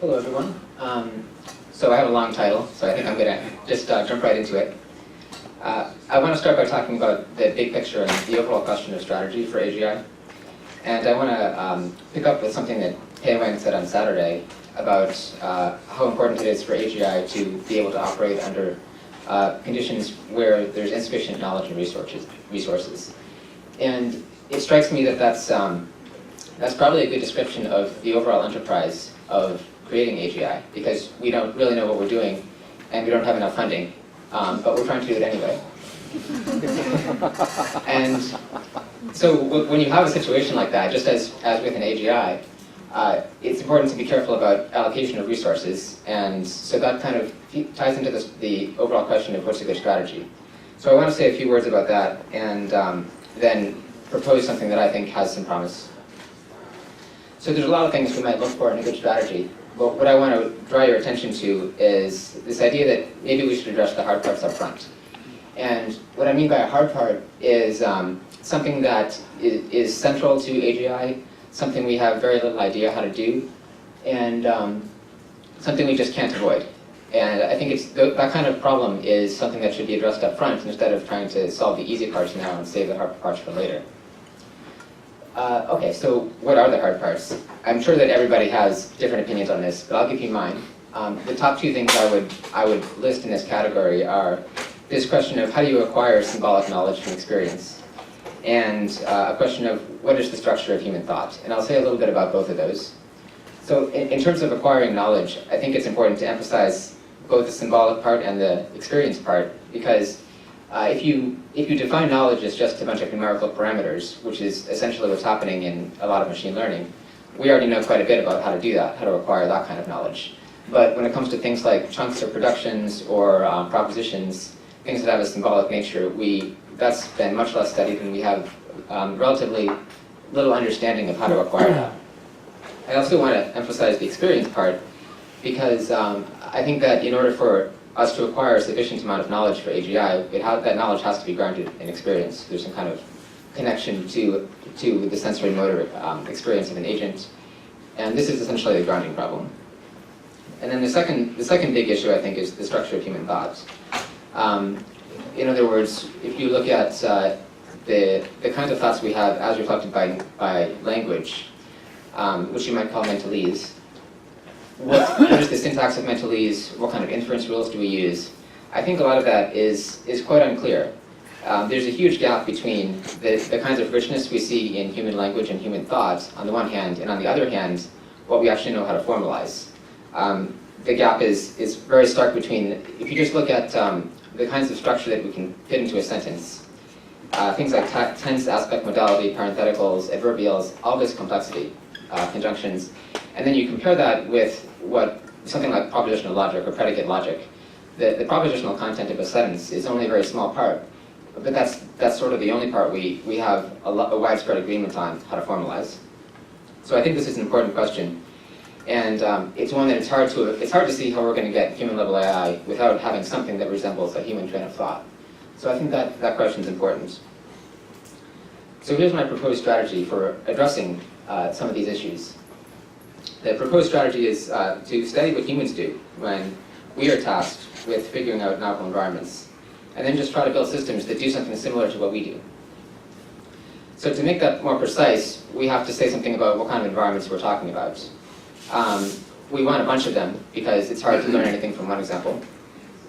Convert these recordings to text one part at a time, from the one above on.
Hello, everyone. So I have a long title, so I think I'm going to just jump right into it. I want to start by talking about the big picture and the overall question of strategy for AGI. And I want to pick up with something that Pei Wang said on Saturday about how important it is for AGI to be able to operate under conditions where there's insufficient knowledge and resources. And it strikes me that that's probably a good description of the overall enterprise of creating AGI, because we don't really know what we're doing, and we don't have enough funding, but we're trying to do it anyway. And so when you have a situation like that, just as with an AGI, it's important to be careful about allocation of resources, and so that kind of ties into the overall question of what's a good strategy. So I want to say a few words about that, and then propose something that I think has some promise. So there's a lot of things we might look for in a good strategy, but what I want to draw your attention to is this idea that maybe we should address the hard parts up front. And what I mean by a hard part is something that is central to AGI, something we have very little idea how to do, and something we just can't avoid. And I think that kind of problem is something that should be addressed up front instead of trying to solve the easy parts now and save the hard parts for later. Okay, so what are the hard parts? I'm sure that everybody has different opinions on this, but I'll give you mine. The top two things I would list in this category are this question of how do you acquire symbolic knowledge from experience, and a question of what is the structure of human thought. And I'll say a little bit about both of those. So in terms of acquiring knowledge, I think it's important to emphasize both the symbolic part and the experience part, because if you define knowledge as just a bunch of numerical parameters, which is essentially what's happening in a lot of machine learning, we already know quite a bit about how to do that, how to acquire that kind of knowledge. But when it comes to things like chunks or productions or propositions, things that have a symbolic nature, that's been much less studied, and we have relatively little understanding of how to acquire that. I also want to emphasize the experience part, because I think that in order for us to acquire a sufficient amount of knowledge for AGI, that knowledge has to be grounded in experience. There's some kind of connection to the sensory motor experience of an agent, and this is essentially the grounding problem. And then the second big issue, I think, is the structure of human thought. In other words, if you look at the kinds of thoughts we have as reflected by language, which you might call mentalese, what is the syntax of mentalese? What kind of inference rules do we use? I think a lot of that is quite unclear. There's a huge gap between the kinds of richness we see in human language and human thought on the one hand, and on the other hand, what we actually know how to formalize. The gap is very stark between, if you just look at the kinds of structure that we can fit into a sentence, things like tense, aspect, modality, parentheticals, adverbials, all this complexity, conjunctions, and then you compare that with something like propositional logic or predicate logic. The propositional content of a sentence is only a very small part, but that's sort of the only part we have a widespread agreement on how to formalize. So I think this is an important question, and it's one that it's hard to see how we're going to get human-level AI without having something that resembles a human train of thought. So I think that question is important. So here's my proposed strategy for addressing some of these issues. The proposed strategy is to study what humans do when we are tasked with figuring out novel environments, and then just try to build systems that do something similar to what we do. So to make that more precise, we have to say something about what kind of environments we're talking about. We want a bunch of them, because it's hard to learn anything from one example.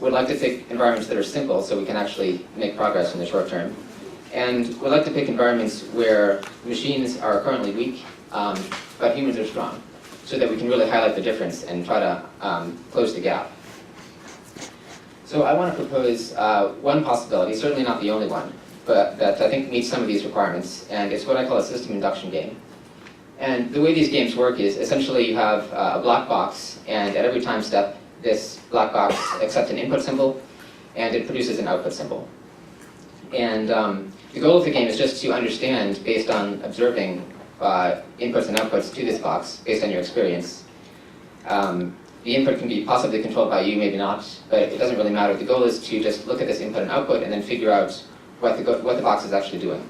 We'd like to pick environments that are simple so we can actually make progress in the short term. And we'd like to pick environments where machines are currently weak, but humans are strong, so that we can really highlight the difference and try to close the gap. So I want to propose one possibility, certainly not the only one, but that I think meets some of these requirements, and it's what I call a system induction game. And the way these games work is essentially you have a black box, and at every time step, this black box accepts an input symbol, and it produces an output symbol. And the goal of the game is just to understand, based on observing inputs and outputs to this box, based on your experience. The input can be possibly controlled by you, maybe not, but it doesn't really matter. The goal is to just look at this input and output and then figure out what the box is actually doing.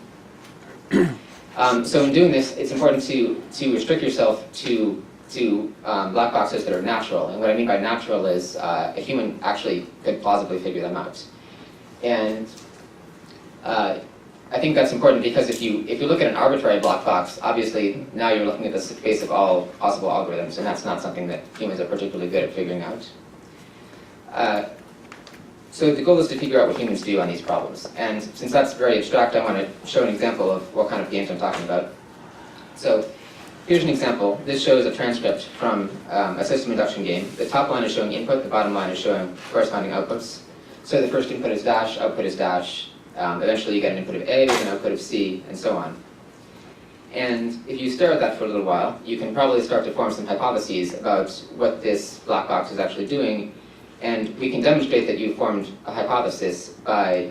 So in doing this, it's important to restrict yourself to to black boxes that are natural. And what I mean by natural is a human actually could plausibly figure them out. And I think that's important because if you look at an arbitrary black box, obviously now you're looking at the space of all possible algorithms, and that's not something that humans are particularly good at figuring out. So the goal is to figure out what humans do on these problems. And since that's very abstract, I want to show an example of what kind of games I'm talking about. So here's an example. This shows a transcript from a system induction game. The top line is showing input, the bottom line is showing corresponding outputs. So the first input is dash, output is dash. Eventually you get an input of A, an output of C, and so on. And if you stare at that for a little while, you can probably start to form some hypotheses about what this black box is actually doing. And we can demonstrate that you formed a hypothesis by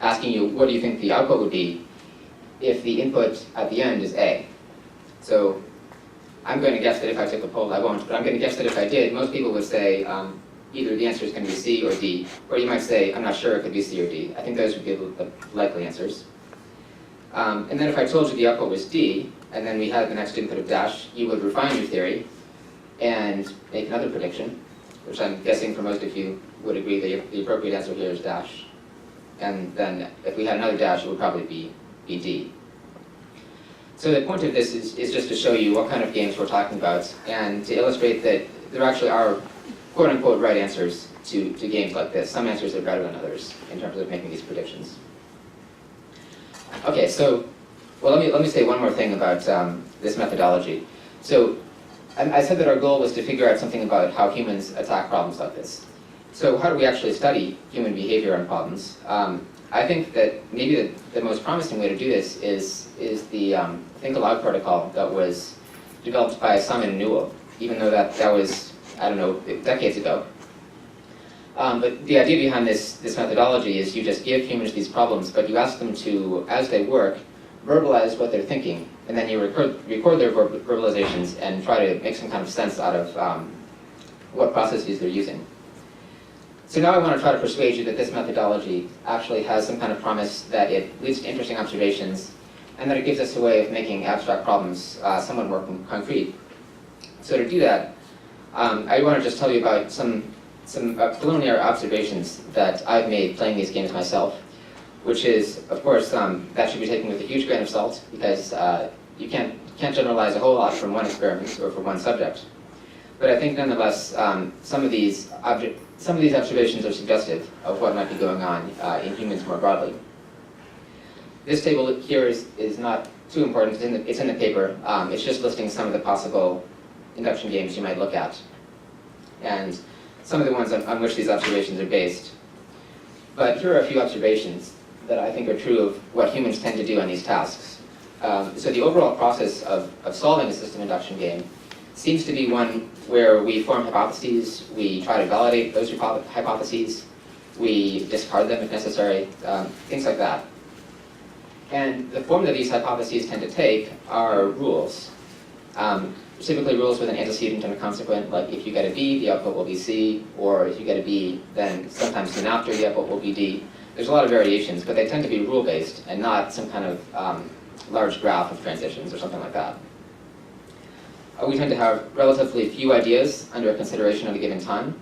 asking you, what do you think the output would be if the input at the end is A? So I'm going to guess that if I took a poll, I won't, but I'm going to guess that if I did, most people would say either the answer is going to be C or D, or you might say, I'm not sure, it could be C or D. I think those would be the likely answers. And then if I told you the output was D, and then we had the next input of dash, you would refine your theory and make another prediction, which I'm guessing for most of you would agree that the appropriate answer here is dash. And then if we had another dash, it would probably be D. So the point of this is just to show you what kind of games we're talking about, and to illustrate that there actually are quote-unquote right answers to games like this. Some answers are better than others in terms of making these predictions. Okay, so well, let me say one more thing about this methodology. So I said that our goal was to figure out something about how humans attack problems like this. So how do we actually study human behavior on problems? I think that maybe the most promising way to do this is the think aloud protocol that was developed by Simon and Newell, even though that was, I don't know, decades ago. But the idea behind this methodology is you just give humans these problems, but you ask them to, as they work, verbalize what they're thinking, and then you record their verbalizations and try to make some kind of sense out of what processes they're using. So now I want to try to persuade you that this methodology actually has some kind of promise, that it leads to interesting observations, and that it gives us a way of making abstract problems somewhat more concrete. So to do that, I want to just tell you about some preliminary observations that I've made playing these games myself, which is, of course, that should be taken with a huge grain of salt, because you can't generalize a whole lot from one experiment or from one subject. But I think nonetheless, some of these observations are suggestive of what might be going on in humans more broadly. This table here is not too important. It's in the paper. It's just listing some of the possible induction games you might look at, and some of the ones on which these observations are based. But here are a few observations that I think are true of what humans tend to do on these tasks. So the overall process of solving a system induction game seems to be one where we form hypotheses, we try to validate those hypotheses, we discard them if necessary, things like that. And the form that these hypotheses tend to take are rules. Typically rules with an antecedent and a consequent, like if you get a B, the output will be C, or if you get a B, then sometimes soon after the output will be D. There's a lot of variations, but they tend to be rule-based and not some kind of large graph of transitions or something like that. We tend to have relatively few ideas under consideration at a given time.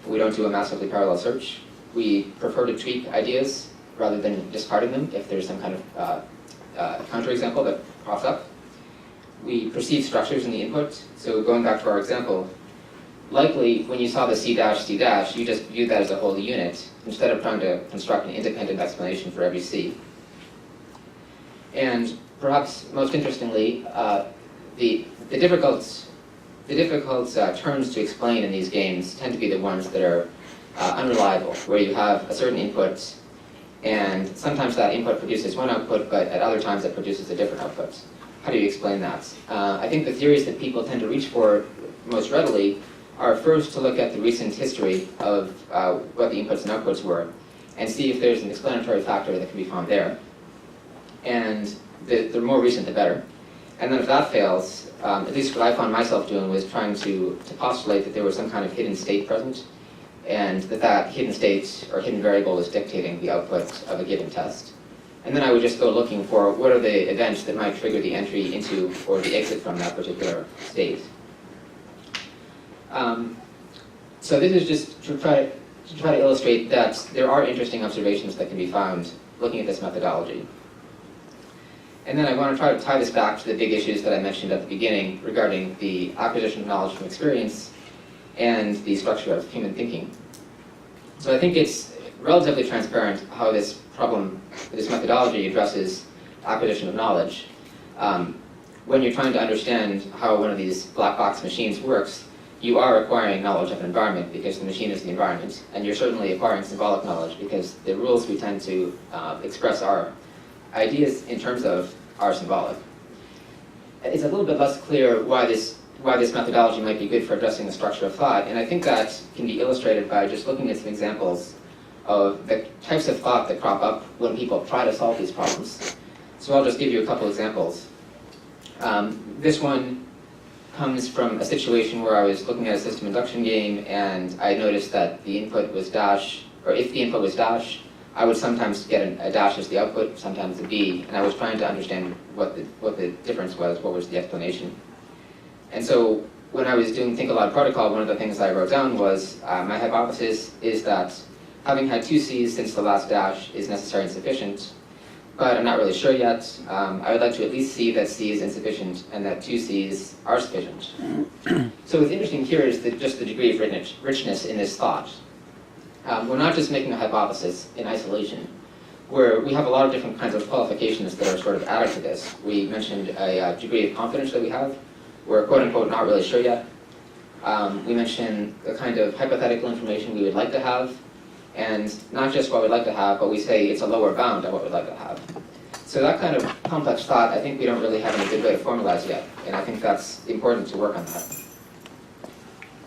We don't do a massively parallel search. We prefer to tweak ideas rather than discarding them if there's some kind of counterexample that pops up. We perceive structures in the input. So going back to our example, likely when you saw the C dash, C dash, you just viewed that as a whole unit instead of trying to construct an independent explanation for every C. And perhaps most interestingly, the difficult terms to explain in these games tend to be the ones that are unreliable, where you have a certain input, and sometimes that input produces one output, but at other times it produces a different output. How do you explain that? I think the theories that people tend to reach for most readily are first to look at the recent history of what the inputs and outputs were, and see if there's an explanatory factor that can be found there. And the more recent, the better. And then if that fails, at least what I found myself doing was trying to postulate that there was some kind of hidden state present, and that hidden state or hidden variable was dictating the output of a given test. And then I would just go looking for what are the events that might trigger the entry into or the exit from that particular state. So this is just to try to illustrate that there are interesting observations that can be found looking at this methodology. And then I want to try to tie this back to the big issues that I mentioned at the beginning regarding the acquisition of knowledge from experience and the structure of human thinking. So I think it's relatively transparent how this problem, this methodology addresses acquisition of knowledge. When you're trying to understand how one of these black box machines works, you are acquiring knowledge of an environment because the machine is the environment, and you're certainly acquiring symbolic knowledge because the rules we tend to express our ideas in terms of are symbolic. It's a little bit less clear why this methodology might be good for addressing the structure of thought, and I think that can be illustrated by just looking at some examples of the types of thought that crop up when people try to solve these problems. So I'll just give you a couple examples. This one comes from a situation where I was looking at a system induction game and I noticed that the input was dash, or if the input was dash, I would sometimes get a dash as the output, sometimes a B, and I was trying to understand what the difference was, what was the explanation. And so when I was doing Think Aloud protocol, one of the things I wrote down was my hypothesis is that having had 2 C's since the last dash is necessary and sufficient, but I'm not really sure yet. I would like to at least see that C is insufficient and that 2 C's are sufficient. So what's interesting here is just the degree of richness in this thought. We're not just making a hypothesis in isolation, where we have a lot of different kinds of qualifications that are sort of added to this. We mentioned a degree of confidence that we have. We're quote-unquote not really sure yet. We mentioned the kind of hypothetical information we would like to have, and not just what we'd like to have, but we say it's a lower bound on what we'd like to have. So that kind of complex thought, I think we don't really have any good way to formalize yet, and I think that's important to work on that.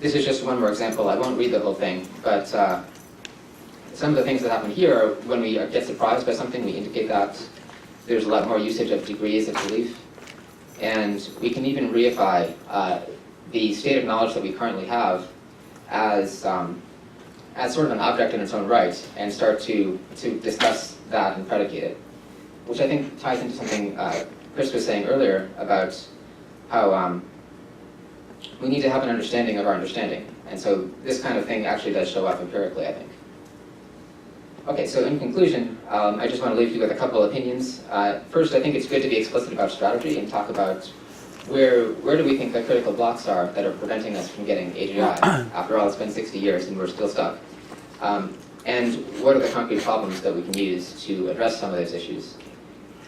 This is just one more example. I won't read the whole thing, but some of the things that happen here are when we get surprised by something, we indicate that there's a lot more usage of degrees of belief, and we can even reify the state of knowledge that we currently have as sort of an object in its own right, and start to discuss that and predicate it, which I think ties into something Chris was saying earlier about how we need to have an understanding of our understanding. And so this kind of thing actually does show up empirically, I think. Okay, so in conclusion, I just want to leave you with a couple opinions. First, I think it's good to be explicit about strategy and talk about where do we think the critical blocks are that are preventing us from getting AGI? After all, it's been 60 years and we're still stuck. And what are the concrete problems that we can use to address some of those issues?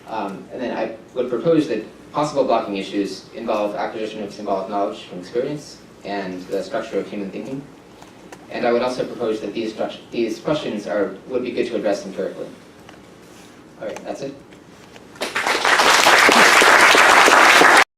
And then I would propose that possible blocking issues involve acquisition of symbolic knowledge from experience and the structure of human thinking. And I would also propose that these questions would be good to address empirically. All right, that's it.